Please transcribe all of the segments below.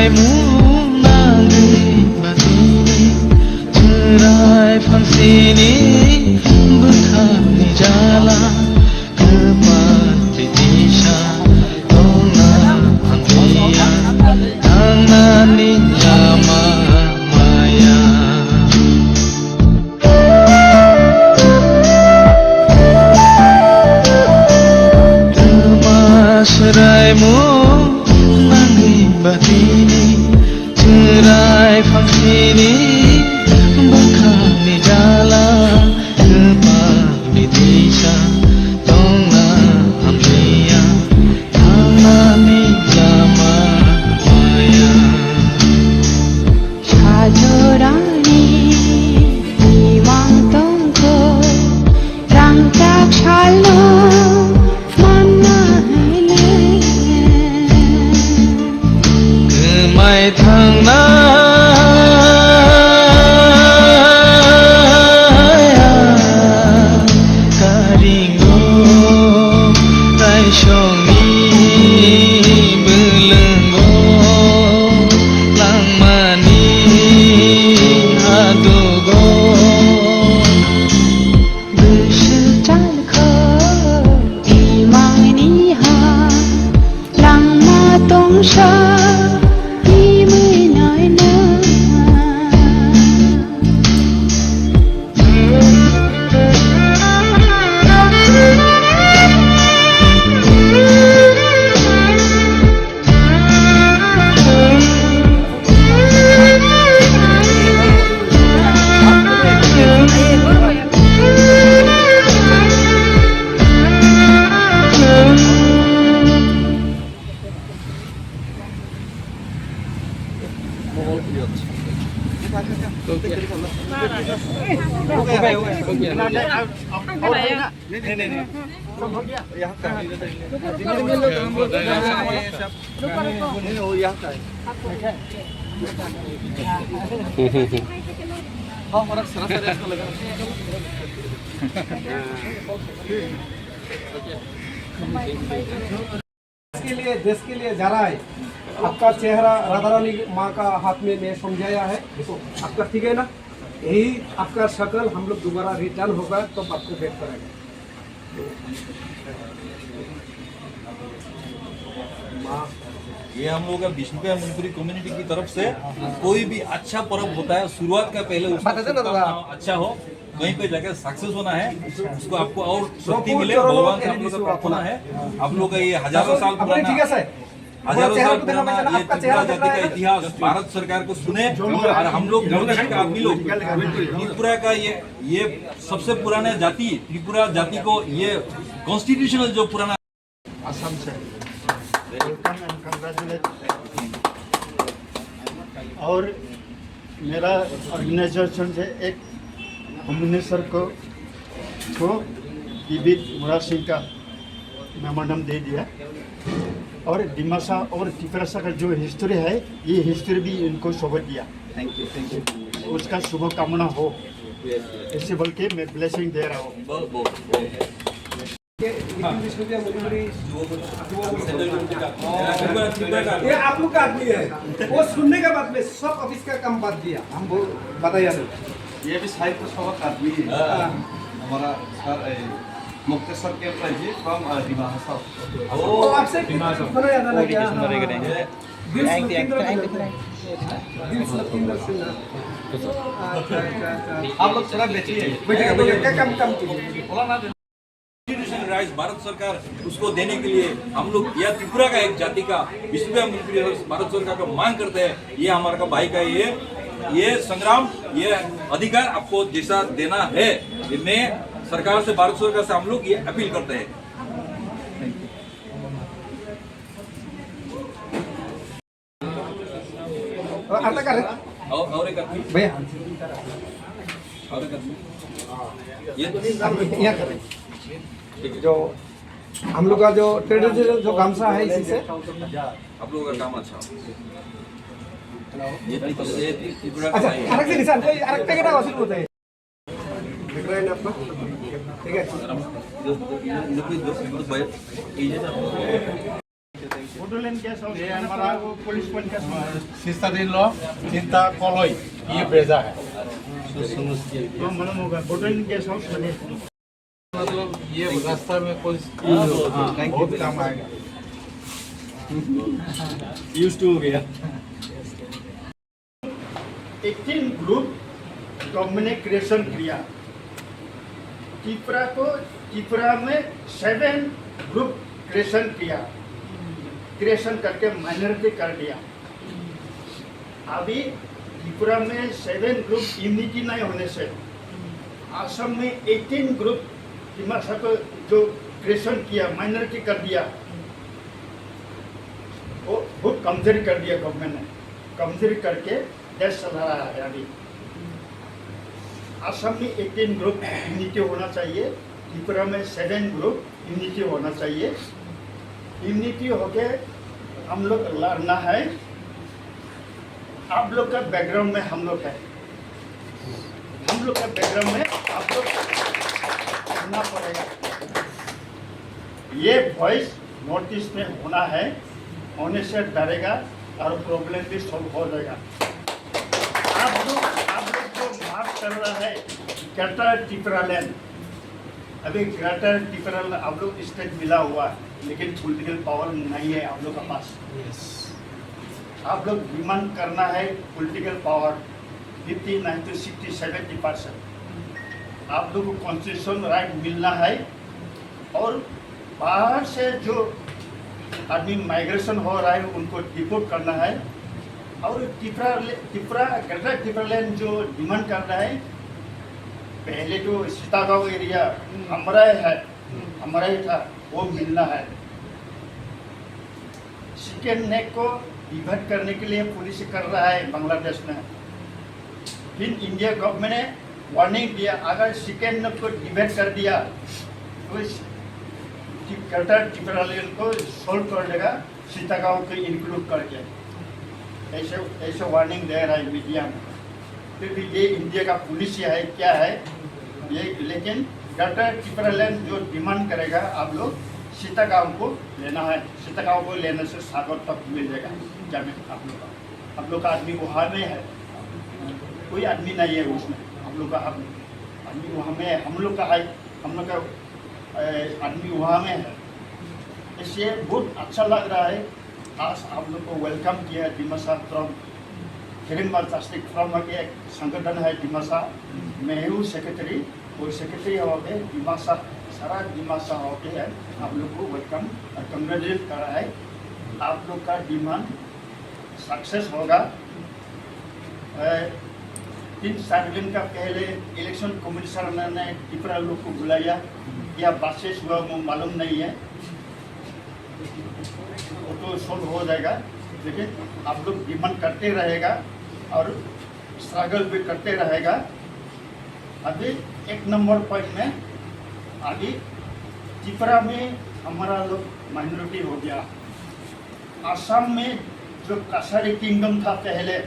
seraimu nangai batini cerai fangsini bekani jala kepati disha tona anglia tanani nyama maya seraimu nangai batini cerai fangsini bekani jala kepati disha tona anglia tanani nyama maya 사조라니 이왕동고 랑짝 샬롬 만나일래 mai thang na karingo tai shong ni belenggo lang mani adugo 무시잘코 이망니하 랑마동샤 이무이나이나 देश के लिए जा रहा है। आपका चेहरा राधा रानी माँ का हाथ में मैं समझाया है, देखो आपका ठीक है ना, यही आपका शक्ल हम लोग दोबारा रिटर्न होगा तो आपको भेंट करेंगे। ये हम लोग का विष्णुप्रिया मणिपुरी कम्युनिटी की तरफ से कोई भी अच्छा पर्व होता है शुरुआत का पहले उसका अच्छा हो, कहीं पे जाकर सक्सेस होना है, उसको आपको और शक्ति मिले, भगवान से आप लोग का प्रार्थना है। आप लोग का ये हजारों साल पुराना ये त्रिपुरा जाति का इतिहास भारत सरकार को सुने और हम लोग आदमी लोग त्रिपुरा का ये सबसे पुराना जाति त्रिपुरा जाति को ये कॉन्स्टिट्यूशनल जो पुराना असम से और मेरा ऑर्गेनाइजेशन से एक होम मिनिस्टर को विविध मुराद सिंह का मेमोरेंडम दे दिया और डिमासा और त्रिपुरा का जो हिस्ट्री है ये हिस्ट्री भी इनको सौंप दिया। Thank you. उसका शुभकामना हो ऐसे बोल के मैं ब्लेसिंग दे रहा हूँ। ये आप लोग का आदमी है, वो सुनने के बाद में सब ऑफिस का काम बात दिया, हम बताइए सर। ये भी साहित्य सभा का आदमी है हमारा सर मुक्तेश्वर के जी फ्रॉम डिमासा। आपसे सुना याद आ गया आप लोग थोड़ा बैठिए कम कीजिए। राइज भारत सरकार उसको देने के लिए हम लोग यह त्रिपुरा का एक जाति का विष्णुप्रिया मणिपुरी भारत सरकार का मांग करते हैं। ये हमारा का भाई का ये संग्राम ये अधिकार आपको जैसा देना है, इन्हें सरकार से भारत सरकार से हम लोग ये अपील करते हैं। और एक भैया और एक ये जो हम लोग का जो ट्रेडिशनल जो गामसा है इसी से आप लोगों का काम अच्छा ये त्रिपुरा अच्छा अलग से निशान कोई अलग पैकेट वसूल होता है दिख रहा है ना आपको ठीक है बोडोलैंड गेस्ट हाउस हमारा वो पुलिस पॉइंट का सामने। सिस्टर इन लॉ चिंता कॉलोई ये ब्रेजा है तो मालूम होगा बोडोलैंड गेस्ट हाउस बने। मतलब ये रास्ता में कोई बहुत काम आएगा यूज टू हो गया 18 ग्रुप गवर्नमेंट ने क्रिएशन किया। त्रिपुरा में 7 ग्रुप क्रिएशन किया, क्रिएशन करके माइनॉरिटी कर दिया। अभी त्रिपुरा में 7 ग्रुप यूनिटी नहीं होने से असम में 18 ग्रुप दिमाग को जो क्रिएशन किया माइनॉरिटी कर दिया, वो बहुत कमजोरी कर दिया गवर्नमेंट ने, कमजोरी करके देश चला रहा है। अभी असम में 18 ग्रुप यूनिटी होना चाहिए, त्रिपुरा में 7 ग्रुप यूनिटी होना चाहिए। यूनिटी होके हम लोग लड़ना है। आप लोग का बैकग्राउंड में हम लोग है, हम लोग का बैकग्राउंड में आप लोग सुनना पड़ेगा। ये वॉइस नॉर्थ ईस्ट में होना है, होने से डरेगा और प्रॉब्लम भी सॉल्व हो जाएगा। आप लोग जो बात कर रहा है ग्रेटर त्रिपुरा लैंड, अभी ग्रेटर त्रिपुरा लैंड आप लोग स्टेट मिला हुआ है, लेकिन पॉलिटिकल पावर नहीं है आप लोग का पास। आप लोग डिमांड करना है पॉलिटिकल पावर 50, 90, 60, 70%। आप लोग को कॉन्स्टिट्यूशन राइट मिलना है और बाहर से जो आदमी माइग्रेशन हो रहा है उनको डिपोर्ट करना है। और त्रिपुरा ग्रेटर त्रिपुरा लैंड जो डिमांड कर रहा है, पहले जो सीतागांव एरिया हमारा है, हमारा ही था, वो मिलना है। सेकेंड नेक को डिवाइड करने के लिए पुलिस कर रहा है बांग्लादेश में। फिर इंडिया गवर्नमेंट ने वार्निंग दिया, अगर सेकेंड नेक को डिवाइड कर दिया तो ग्रेटर त्रिपुरा लैंड को सोल्व कर देगा, सीतागांव को इंक्लूड करके। ऐसे वार्निंग दे रहा है मीडिया में। फिर भी ये इंडिया का पुलिस है क्या है ये, लेकिन ग्रेटर त्रिपुरा लैंड जो डिमांड करेगा आप लोग सीतागांव को लेना है। सीतागांव को लेने से सागर तक मिल जाएगा जमीन आप लोग का आदमी वहाँ में है, कोई आदमी नहीं है उसमें। हम लोग का आदमी वहाँ में है, हम लोग का है, हम लोग का आदमी वहाँ में है। इसलिए बहुत अच्छा लग रहा है। आज आप लोग को वेलकम किया है डिमासा फ्रॉम हिरिम्बा जास्टिक फ्रॉम एक संगठन है डिमासा, मैं हूँ सेक्रेटरी, वो सेक्रेटरी होके डिमासा सारा डिमासा होके है आप लोग को वेलकम और कंग्रेचुलेट कर रहा है। आप लोग का डिमांड सक्सेस होगा। 3-4 दिन का पहले इलेक्शन कमिश्नर ने त्रिपुरा लोग को बुलाया, या बातचीत हुआ वो मालूम नहीं है, वो तो सोल्व हो जाएगा। लेकिन आप लोग डिमांड करते रहेगा और स्ट्रगल भी करते रहेगा। अभी 1 नंबर पॉइंट में अभी त्रिपुरा में हमारा लोग माइनॉरिटी हो गया। असम में जो कसारी किंगडम था पहले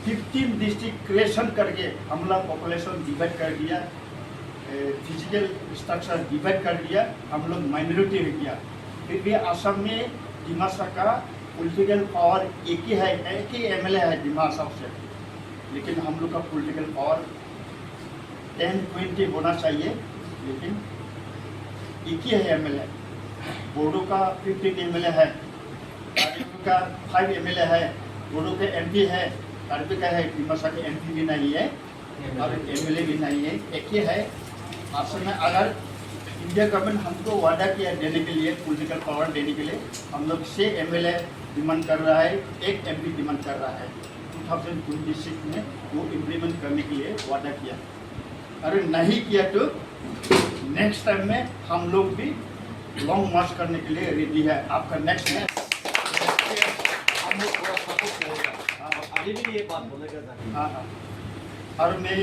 15 डिस्ट्रिक्ट क्रिएशन करके हम लोग पॉपुलेशन डिवाइड कर दिया, फिजिकल स्ट्रक्चर डिवाइड कर दिया, हम लोग माइनॉरिटी हो गया। फिर भी असम में डिमासा का पॉलिटिकल पावर एक ही है, एक ही एमएलए है डिमासा से, लेकिन हम लोग का पॉलिटिकल पावर 10-20 होना चाहिए, लेकिन एक ही है एमएलए। बोडो का 15 एमएलए है, कार्बी का 5 एमएलए है, बोडो के एमपी है, कार्बी का है, डिमासा के एमपी भी नहीं है और एमएलए भी नहीं है, एक ही है। असम में अगर इंडिया गवर्नमेंट हमको वादा किया देने के लिए, पॉलिटिकल पावर देने के लिए, हम लोग 6 एमएलए डिमांड कर रहा है, 1 एमपी डिमांड कर रहा है। 2026 में वो इम्प्लीमेंट करने के लिए वादा किया। अरे नहीं किया तो नेक्स्ट टाइम में हम लोग भी लॉन्ग मार्च करने के लिए रेडी है। आपका नेक्स्ट में हम लोग पूरा सपोर्ट करेगा। अभी भी ये बात बोलेगा। हाँ। और मैं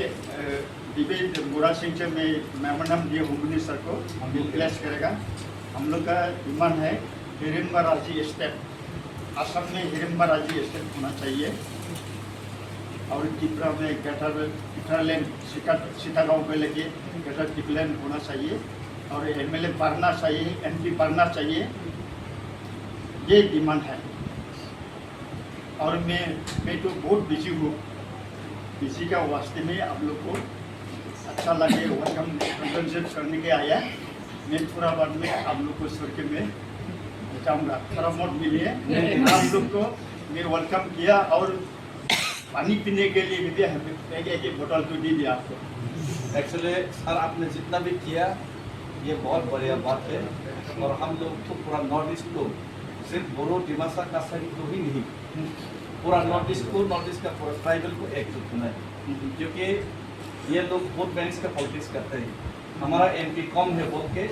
दिवेद गोरा सिंह से मैं मेमोरेंडम दिए होम मिनिस्टर को हम लोग प्लेस करेगा। हम लोग का डिमांड है हिरिम्बा राजी स्टेट, असम में हिरिम्बा राजी स्टेट होना चाहिए और त्रिपुरा में ग्रेटर लैंड सीतागांव को लेके ग्रेटर त्रिपुरा लैंड होना चाहिए और एमएलए बढ़ना चाहिए, एमपी बढ़ना चाहिए। ये डिमांड है। और मैं तो बहुत बिजी हूँ, बिजी का वास्ते में आप लोग को अच्छा लगे वेलकम कंपनसेट करने के आया। मैं थोड़ा बाद में आप लोग को सर के में बचाऊँगा, थोड़ा मोट मिलिए आप लोग को मैं वेलकम किया और पानी पीने के लिए भी एक बोतल तो दे दिया आपको। एक्चुअली सर आपने जितना भी किया ये बहुत बढ़िया बात है। और हम लोग तो पूरा नॉर्थ ईस्ट को सिर्फ बोरो डिमासा कासारी को ही नहीं, पूरा नॉर्थ ईस्ट का पूरा ट्राइबल को एकजुट होना है। क्योंकि ये लोग वोट बैंक का पॉलिटिक्स करते हैं। हमारा एमपी कम है बोल के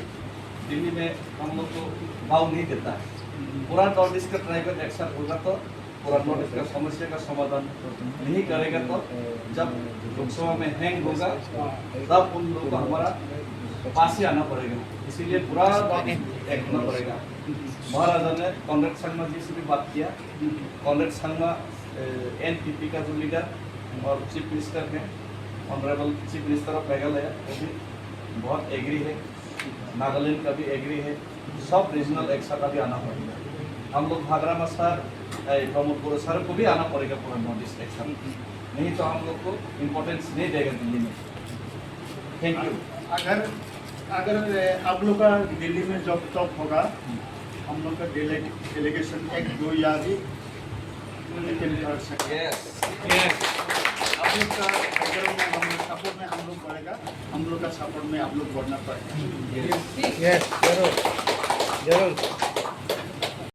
दिल्ली में हम लोग को भाव नहीं देता है। पूरा नॉर्थ ईस्ट का ट्राइबल एक्शन होगा तो पूरा नॉर्थ ईस्ट का समस्या का समाधान नहीं करेगा तो जब लोकसभा में हैंग होगा तब उन लोगों को हमारा पास ही आना पड़ेगा। इसीलिए पूरा एक होना पड़ेगा। महाराजा ने कॉन्रेड शर्मा जी से भी बात किया। कॉन्रेड शर्मा एनपीपी का जो लीडर और चीफ मिनिस्टर हैं, honourable chief minister of Meghalaya, वो भी बहुत एग्री है। नागालैंड का भी एग्री है। सब रीजनल एक्शन का भी आना पड़ेगा। हम लोग भागरामा सर, प्रमोद बोरो सर को भी आना पड़ेगा पूरा नॉर्थ ईस्ट एक्शन, नहीं तो हम लोग को इम्पोर्टेंस नहीं देगा दिल्ली में। Thank you. अगर आप लोग का दिल्ली में जब तक होगा हम लोग का डेलीगेशन 1-2 या भी कर सकते हैं। आप लोग का सपोर्ट में हम लोग बढ़ेगा, हम लोग का सपोर्ट में आप लोग बढ़ना पड़ेगा। यस, जरूर जरूर।